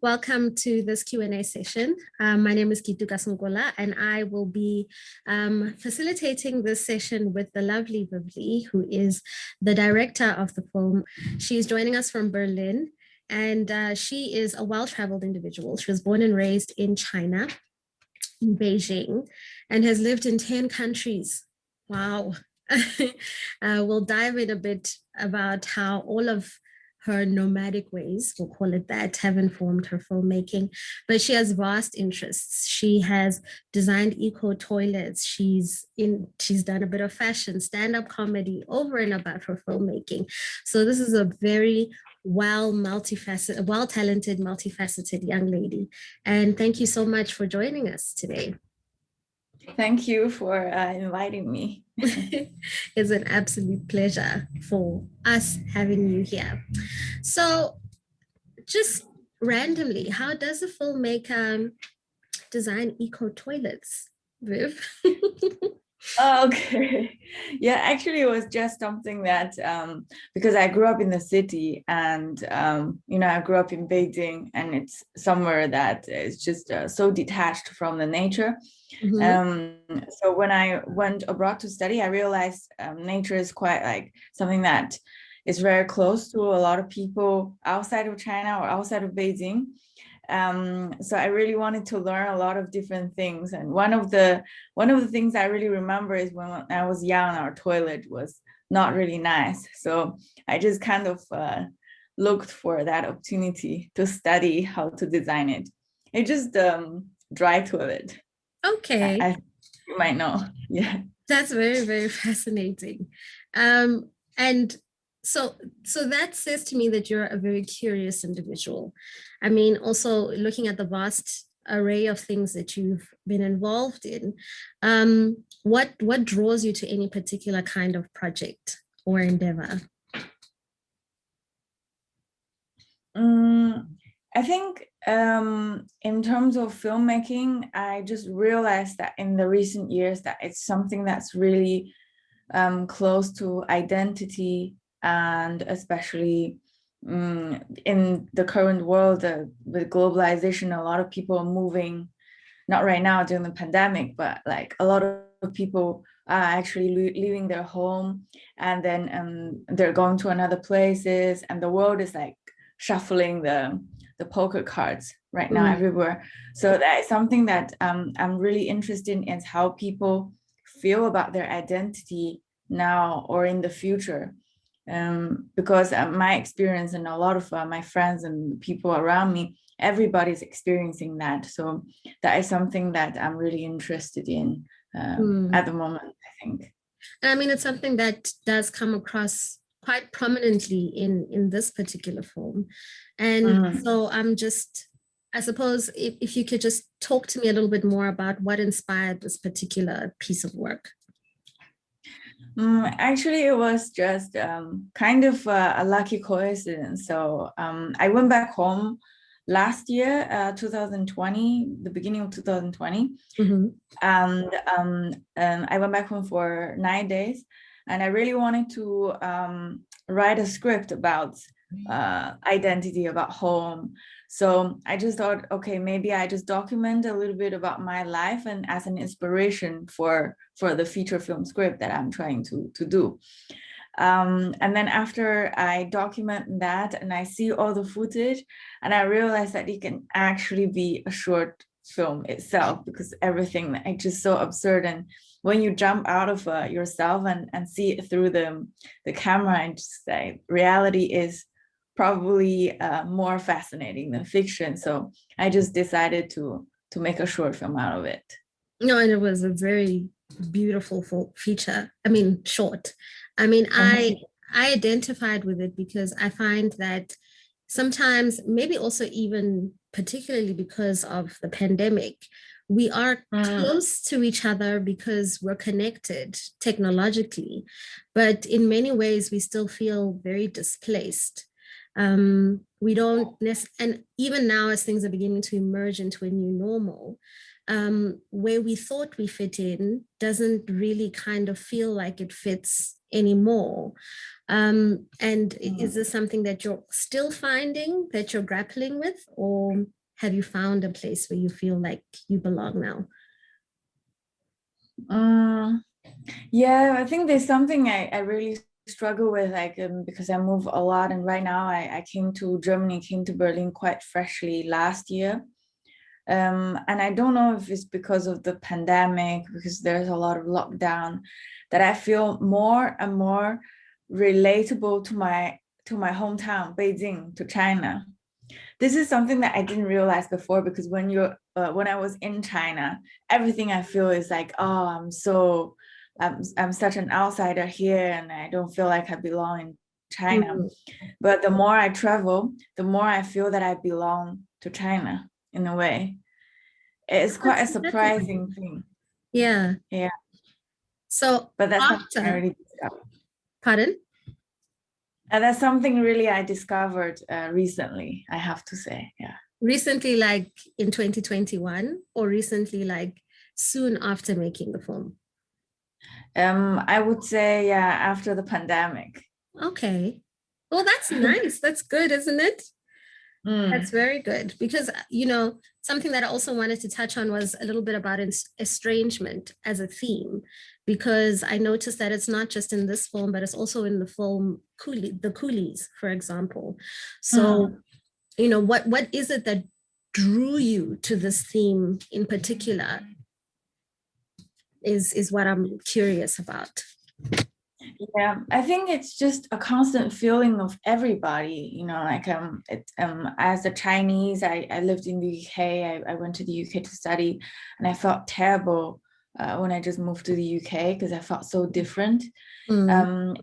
welcome to this Q&A session. My name is Kitu Kasungola, and I will be facilitating this session with the lovely Vivli, who is the director of the film. She's joining us from Berlin, and she is a well-traveled individual. She was born and raised in China, in Beijing, and has lived in 10 countries. Wow. We'll dive in a bit about how all of her nomadic ways, we'll call it that, have informed her filmmaking. But she has vast interests. She has designed eco toilets. She's done a bit of fashion, stand-up comedy, over and above her filmmaking. So this is a very well-talented, multifaceted young lady. And thank you so much for joining us today. Thank you for inviting me. It's an absolute pleasure for us having you here. So just randomly, how does a filmmaker design eco toilets, Viv? Okay. Yeah, actually it was just something that because I grew up in the city and I grew up in Beijing, and it's somewhere that is just so detached from the nature. Mm-hmm. So when I went abroad to study, I realized nature is quite like something that is very close to a lot of people outside of China or outside of Beijing. So I really wanted to learn a lot of different things. And one of the things I really remember is when I was young, our toilet was not really nice. So I just kind of looked for that opportunity to study how to design it. It's just dry toilet. Okay. You might know. Yeah. That's very, very fascinating. And so that says to me that you're a very curious individual. I mean, also looking at the vast array of things that you've been involved in, what draws you to any particular kind of project or endeavor? I think in terms of filmmaking, I just realized that in the recent years that it's something that's really close to identity, and especially in the current world with globalization, a lot of people are moving, not right now during the pandemic, but like a lot of people are actually leaving their home, and then they're going to another places, and the world is like shuffling the poker cards right now everywhere. So that is something that I'm really interested in, is how people feel about their identity now or in the future. Because my experience and a lot of my friends and people around me, everybody's experiencing that. So that is something that I'm really interested in at the moment, I think. I mean, it's something that does come across quite prominently in this particular film. And so I suppose if you could just talk to me a little bit more about what inspired this particular piece of work. Actually, it was just kind of a lucky coincidence. So I went back home last year, 2020, the beginning of 2020. And I went back home for 9 days, and I really wanted to write a script about identity, about home. So I just thought, okay, maybe I just document a little bit about my life and as an inspiration for the feature film script that I'm trying to do. And then after I document that and I see all the footage, and I realized that it can actually be a short film itself, because everything is just so absurd. And when you jump out of yourself and see it through the camera, and just say reality is probably more fascinating than fiction. So I just decided to make a short film out of it. No, and it was a very beautiful feature. I mean, short. I mean, I identified with it because I find that sometimes, maybe also even particularly because of the pandemic, we are close to each other because we're connected technologically, but in many ways we still feel very displaced. We don't and even now, as things are beginning to emerge into a new normal, where we thought we fit in doesn't really kind of feel like it fits anymore. And is this something that you're still finding, that you're grappling with, or have you found a place where you feel like you belong now? Yeah, I think there's something I really struggle with, like because I move a lot, and right now I came to Germany, came to Berlin quite freshly last year. And I don't know if it's because of the pandemic, because there's a lot of lockdown, that I feel more and more relatable to my hometown, Beijing, to China. This is something that I didn't realize before, because when I was in China, everything I feel is like, oh, I'm such an outsider here, and I don't feel like I belong in China. Mm. But the more I travel, the more I feel that I belong to China in a way. It's quite a surprising thing. Yeah. Yeah. So, but that's something I really discovered. Pardon? And that's something really I discovered recently, I have to say. Yeah. Recently, like in 2021, or recently, like soon after making the film? I would say, yeah, after the pandemic. Okay. Well, that's nice. That's good, isn't it? That's Mm. very good, because, you know, something that I also wanted to touch on was a little bit about estrangement as a theme, because I noticed that it's not just in this film, but it's also in the film The Coolies, for example. So, you know, what is it that drew you to this theme in particular is what I'm curious about. Yeah, I think it's just a constant feeling of everybody, you know, like as a Chinese, I lived in the UK. I went to the UK to study, and I felt terrible when I just moved to the UK, because I felt so different. And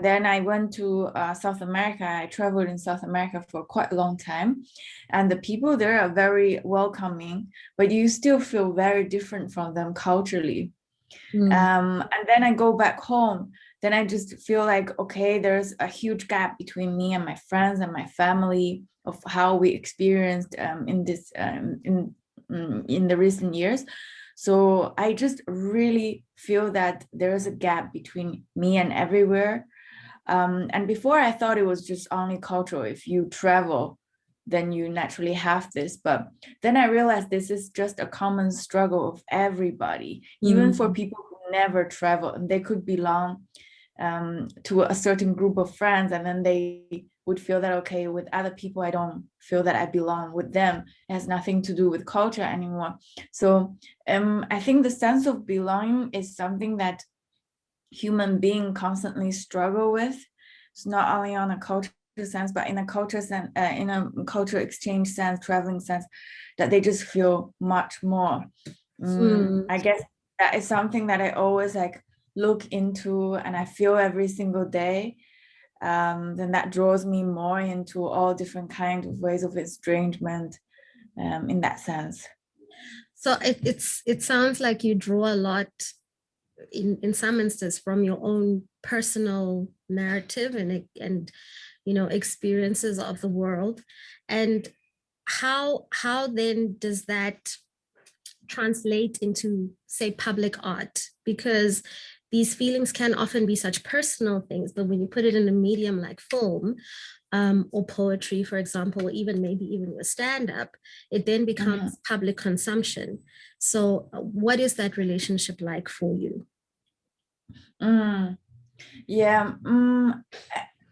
then I went to South America. I traveled in South America for quite a long time, and the people there are very welcoming, but you still feel very different from them culturally. And then I go back home, then I just feel like, okay, there's a huge gap between me and my friends and my family of how we experienced in the recent years. So I just really feel that there is a gap between me and everywhere. And before I thought it was just only cultural. If you travel, then you naturally have this. But then I realized this is just a common struggle of everybody, even for people who never travel, and they could belong to a certain group of friends, and then they would feel that, okay, with other people I don't feel that I belong with them. It has nothing to do with culture anymore. So I think the sense of belonging is something that human beings constantly struggle with. It's not only on a culture sense, but in a culture sense, in a cultural exchange sense, traveling sense, that they just feel much more. I guess that is something that I always like look into, and I feel every single day. Then that draws me more into all different kinds of ways of estrangement in that sense. So it sounds like you draw a lot in some instances from your own personal narrative and you know, experiences of the world. And how then does that translate into, say, public art? Because these feelings can often be such personal things, but when you put it in a medium like film, or poetry, for example, or even maybe even your stand-up, it then becomes public consumption. So what is that relationship like for you? Yeah,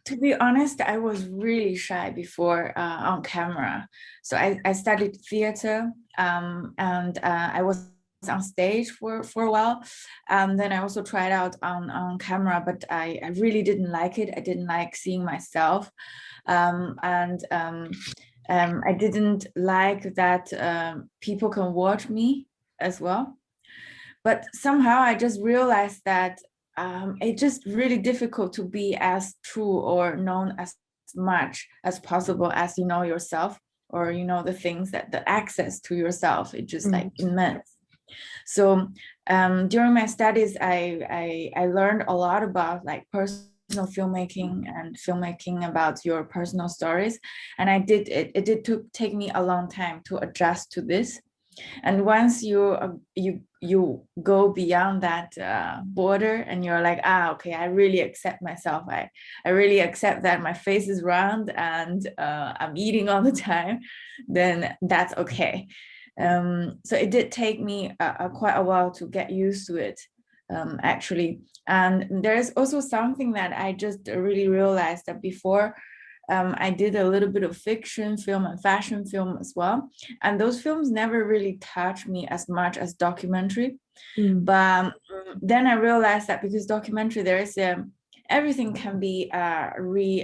to be honest, I was really shy before on camera. So I studied theater, and I was on stage for a while. Then I also tried out on camera, but I really didn't like it. I didn't like seeing myself. And I didn't like that people can watch me as well. But somehow I just realized that it's just really difficult to be as true or known as much as possible as you know yourself, or you know the things that the access to yourself, it's just like immense. So during my studies, I learned a lot about like personal filmmaking and filmmaking about your personal stories, and it did take me a long time to adjust to this. And once you go beyond that border, and you're like, okay, I really accept myself. I really accept that my face is round and I'm eating all the time, then that's okay. So it did take me quite a while to get used to it, actually. And there's also something that I just really realized, that before, I did a little bit of fiction film and fashion film as well. And those films never really touched me as much as documentary. But then I realized that because documentary, there is everything can be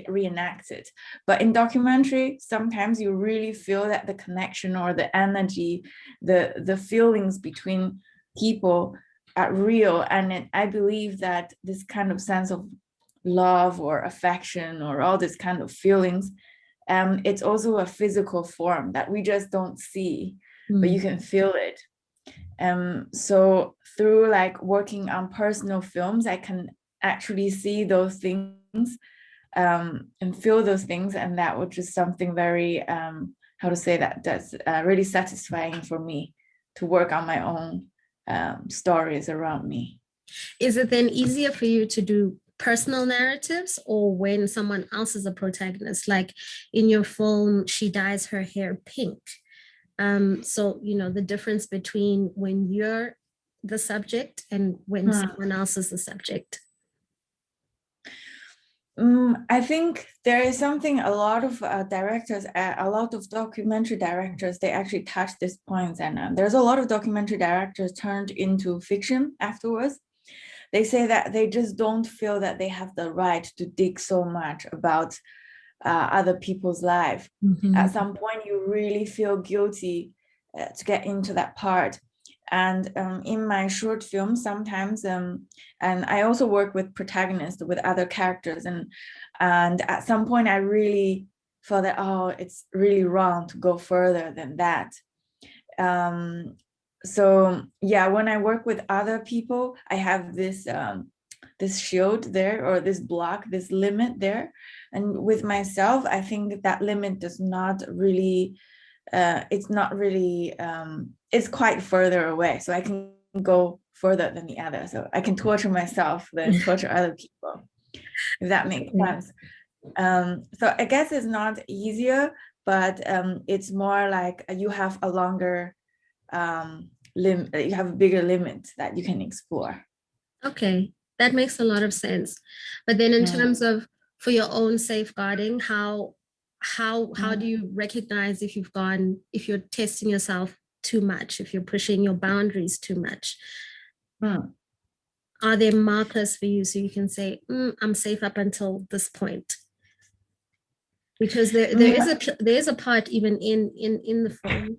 reenacted. But in documentary, sometimes you really feel that the connection or the energy, the feelings between people are real. And I believe that this kind of sense of love or affection or all this kind of feelings, it's also a physical form that we just don't see, but you can feel it. So through like working on personal films, I can actually see those things and feel those things, and that was just something very how to say that's really satisfying for me, to work on my own stories around me. Is it then easier for you to do personal narratives, or when someone else is a protagonist? Like in your film, she dyes her hair pink. So, you know, the difference between when you're the subject and when someone else is the subject. I think there is something a lot of directors, a lot of documentary directors, they actually touch this point. And there's a lot of documentary directors turned into fiction afterwards. They say that they just don't feel that they have the right to dig so much about other people's life. At some point, you really feel guilty to get into that part. And in my short film, sometimes, and I also work with protagonists, with other characters, and at some point, I really felt that, it's really wrong to go further than that. So yeah, when I work with other people, I have this this shield there, or this block, this limit there. And with myself, I think that limit does not really, it's not really, it's quite further away. So I can go further than the other. So I can torture myself than torture other people, if that makes sense. So I guess it's not easier, but it's more like you have a longer you have a bigger limit that you can explore. Okay, that makes a lot of sense. But then in terms of for your own safeguarding, how do you recognize if if you're testing yourself too much, if you're pushing your boundaries too much? Are there markers for you so you can say, I'm safe up until this point? Because there is a part even in the film,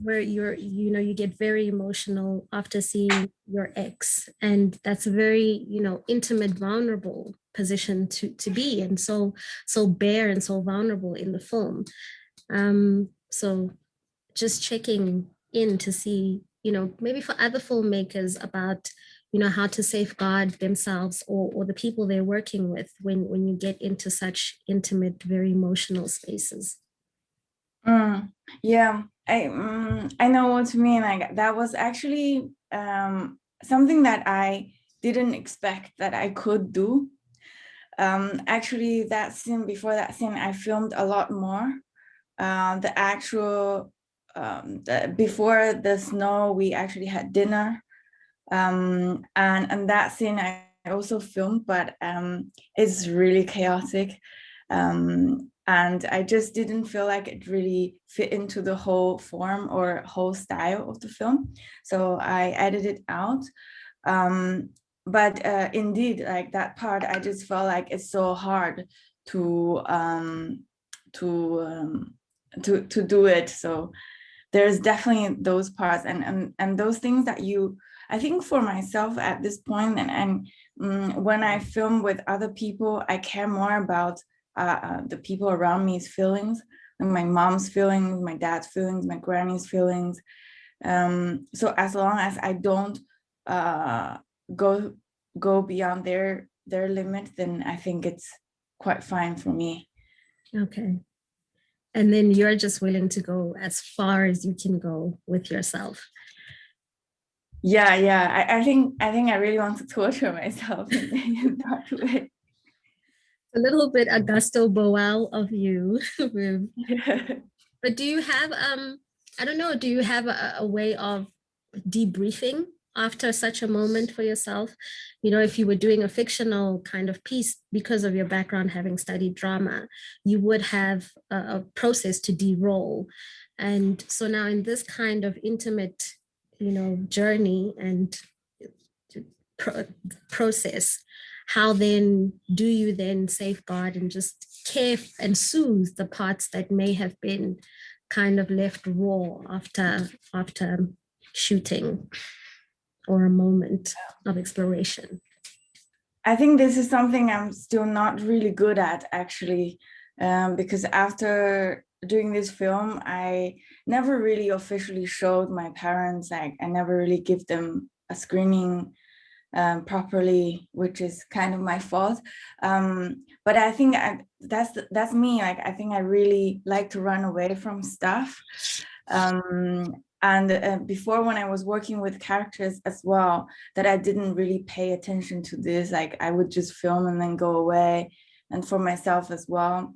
where you get very emotional after seeing your ex, and that's a very intimate, vulnerable position to be, and so bare and so vulnerable in the film. So just checking in to see, maybe for other filmmakers about how to safeguard themselves or the people they're working with when you get into such intimate, very emotional spaces. Yeah, I know what you mean. Like that was actually something that I didn't expect that I could do. Actually, that scene, before that scene, I filmed a lot more. The actual before the snow, we actually had dinner. And that scene I also filmed, but it's really chaotic. And I just didn't feel like it really fit into the whole form or whole style of the film. So I edited out. But indeed, like that part, I just felt like it's so hard to do it. So there's definitely those parts and those things that I think for myself at this point, and when I film with other people, I care more about the people around me's feelings, like my mom's feelings, my dad's feelings, my granny's feelings. So as long as I don't go beyond their limit, then I think it's quite fine for me. Okay. And then you're just willing to go as far as you can go with yourself. Yeah. I think I really want to torture myself in that way. A little bit Augusto Boal of you. Yeah. But do you have I don't know, do you have a way of debriefing after such a moment for yourself? You know, if you were doing a fictional kind of piece, because of your background having studied drama, you would have a process to de-roll. And so now in this kind of intimate, you know, journey and process, how then do you then safeguard and just care and soothe the parts that may have been kind of left raw after shooting or a moment of exploration? I think this is something I'm still not really good at, actually, because after doing this film, I never really officially showed my parents. I never really give them a screening properly, which is kind of my fault. But I think that's me. Like, I think I really like to run away from stuff. And before, when I was working with characters as well, that I didn't really pay attention to this. Like, I would just film and then go away. And for myself as well.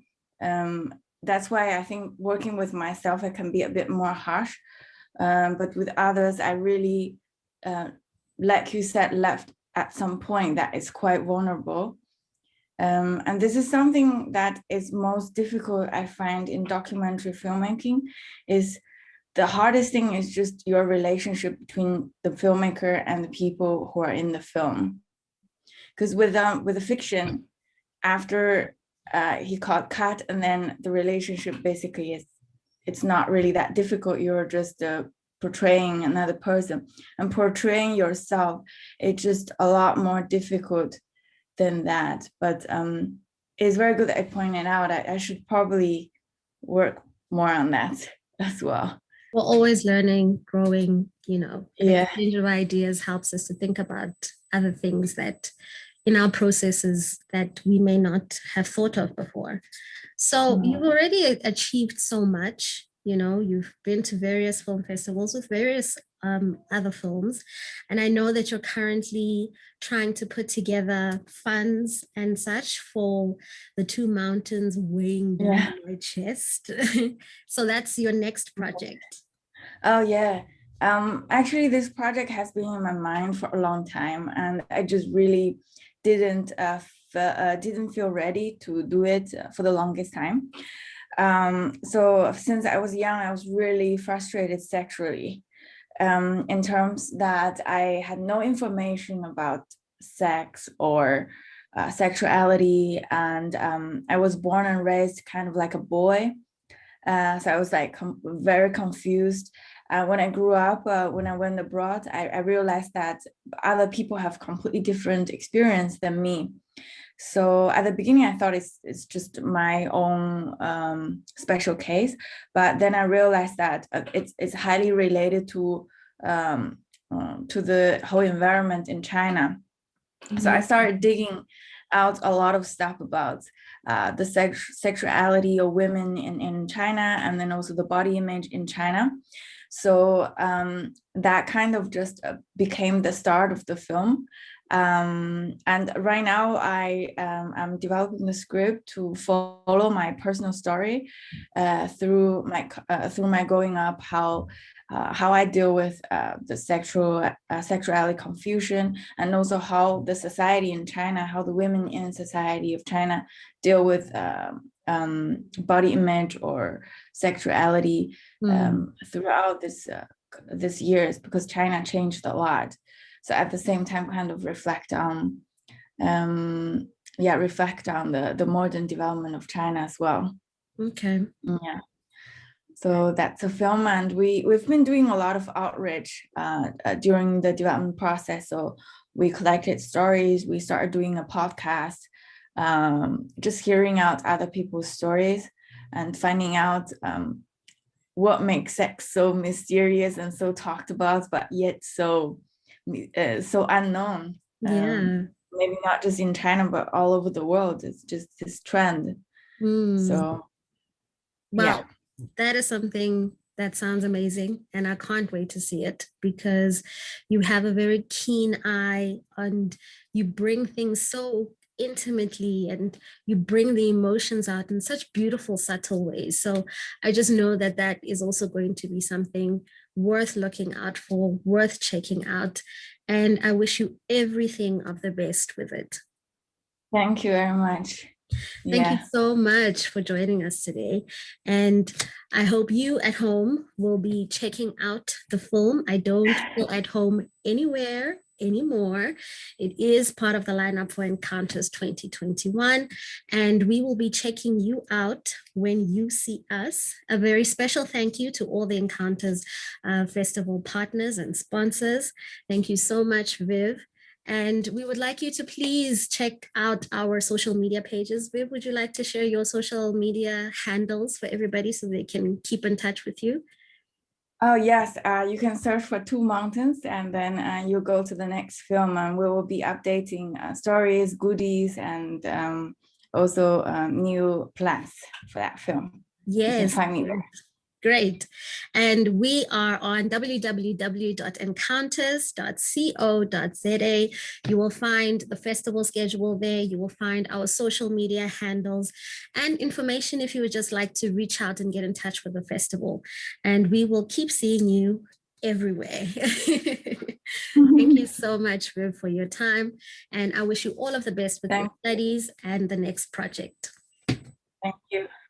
That's why I think working with myself, I can be a bit more harsh. But with others, I really, like you said, left at some point that is quite vulnerable. And this is something that is most difficult, I find, in documentary filmmaking. Is the hardest thing is just your relationship between the filmmaker and the people who are in the film. Because with the fiction, after he called cut, and then the relationship basically is, it's not really that difficult. You're just portraying another person, and portraying yourself, it's just a lot more difficult than that. But it's very good that I pointed out. I should probably work more on that as well. We're always learning, growing, you know, the Yeah. exchange of ideas helps us to think about other things that in our processes that we may not have thought of before. So you've already achieved so much. You know, you've been to various film festivals with various other films. And I know that you're currently trying to put together funds and such for the two mountains weighing down my chest. So that's your next project. Oh, yeah. Actually, this project has been in my mind for a long time, and I just really didn't feel ready to do it for the longest time. So since I was young, I was really frustrated sexually, in terms that I had no information about sex or sexuality, and I was born and raised kind of like a boy. So I was like very confused. When I grew up, when I went abroad, I realized that other people have completely different experience than me. So at the beginning, I thought it's just my own special case, but then I realized that it's highly related to the whole environment in China. So I started digging out a lot of stuff about the sexuality of women in China, and then also the body image in China. So that kind of just became the start of the film. And right now I'm developing the script to follow my personal story through my growing up, how I deal with the sexuality confusion, and also how the society in China, how the women in society of China deal with body image or sexuality throughout this years, because China changed a lot. So at the same time, kind of reflect on the modern development of China as well. Okay. Yeah. So that's a film, and we've been doing a lot of outreach during the development process. So we collected stories, we started doing a podcast, just hearing out other people's stories and finding out what makes sex so mysterious and so talked about, but yet so unknown. Maybe not just in China, but all over the world. It's just this trend. So well, That is something that sounds amazing, and I can't wait to see it because you have a very keen eye and you bring things so intimately and you bring the emotions out in such beautiful, subtle ways. So I just know that that is also going to be something worth looking out for, worth checking out. And I wish you everything of the best with it. Thank you very much. Thank you Yeah. so much for joining us today. And I hope you at home will be checking out the film. I don't feel at home anywhere anymore. It is part of the lineup for Encounters 2021. And we will be checking you out when you see us. A very special thank you to all the Encounters Festival partners and sponsors. Thank you so much, Viv. And we would like you to please check out our social media pages. Viv, would you like to share your social media handles for everybody so they can keep in touch with you? Oh, yes. You can search for Two Mountains and then you go to the next film and we will be updating stories, goodies, and also new plans for that film. Yes. You can find me there. Great. And we are on www.encounters.co.za. You will find the festival schedule there. You will find our social media handles and information if you would just like to reach out and get in touch with the festival. And we will keep seeing you everywhere. Thank you so much, Viv, for your time. And I wish you all of the best with your studies and the next project. Thank you.